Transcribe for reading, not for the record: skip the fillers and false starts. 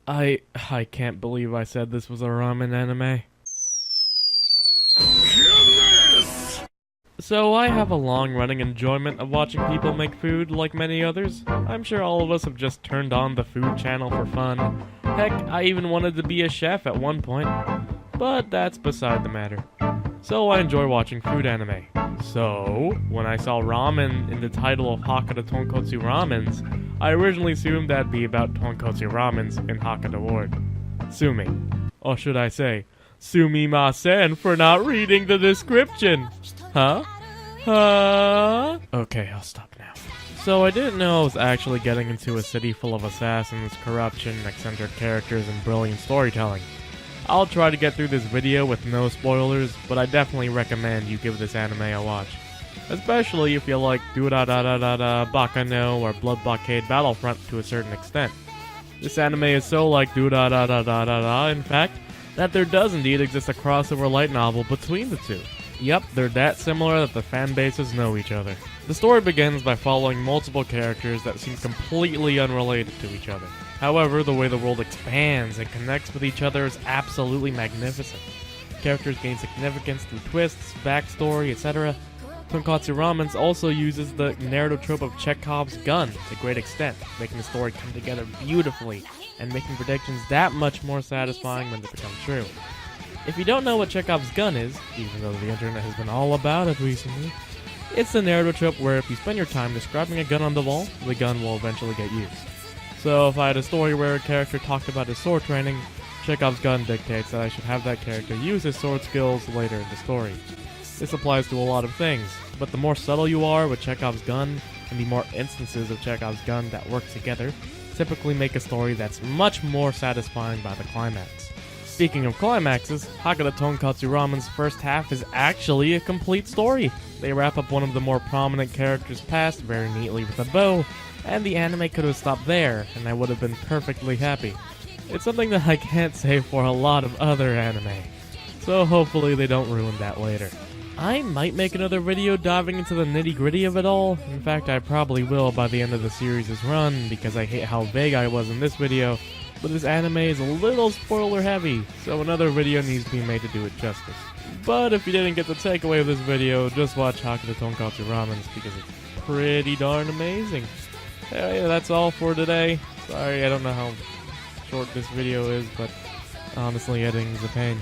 I can't believe I said this was a ramen anime. So I have a long-running enjoyment of watching people make food like many others. I'm sure all of us have just turned on the food channel for fun. Heck, I even wanted to be a chef at one point. But that's beside the matter. So I enjoy watching food anime. So, when I saw ramen in the title of Hakata Tonkotsu Ramens, I originally assumed that'd be about tonkotsu ramens in Hakata Ward. Sue me. Or should I say, sumimasen for not reading the description. Huh? Okay, I'll stop now. So I didn't know I was actually getting into a city full of assassins, corruption, eccentric characters, and brilliant storytelling. I'll try to get through this video with no spoilers, but I definitely recommend you give this anime a watch. Especially if you like Bakano or Blood Blockade Battlefront to a certain extent. This anime is so like in fact, that there does indeed exist a crossover light novel between the two. Yep, they're that similar that the fan bases know each other. The story begins by following multiple characters that seem completely unrelated to each other. However, the way the world expands and connects with each other is absolutely magnificent. Characters gain significance through twists, backstory, etc. Tonkotsu Ramens also uses the narrative trope of Chekhov's gun to a great extent, making the story come together beautifully and making predictions that much more satisfying when they become true. If you don't know what Chekhov's gun is, even though the internet has been all about it recently, it's a narrative trope where if you spend your time describing a gun on the wall, the gun will eventually get used. So if I had a story where a character talked about his sword training, Chekhov's gun dictates that I should have that character use his sword skills later in the story. This applies to a lot of things, but the more subtle you are with Chekhov's gun, and the more instances of Chekhov's gun that work together, typically make a story that's much more satisfying by the climax. Speaking of climaxes, Hakata Tonkotsu Ramen's first half is actually a complete story. They wrap up one of the more prominent characters' past very neatly with a bow, and the anime could have stopped there, and I would have been perfectly happy. It's something that I can't say for a lot of other anime, so hopefully they don't ruin that later. I might make another video diving into the nitty-gritty of it all. In fact, I probably will by the end of the series' run, because I hate how vague I was in this video, but this anime is a little spoiler heavy, so another video needs to be made to do it justice. But if you didn't get the takeaway of this video, just watch Hakata Tonkotsu Ramens because it's pretty darn amazing. Yeah, that's all for today. Sorry, I don't know how short this video is, but honestly, editing is a pain.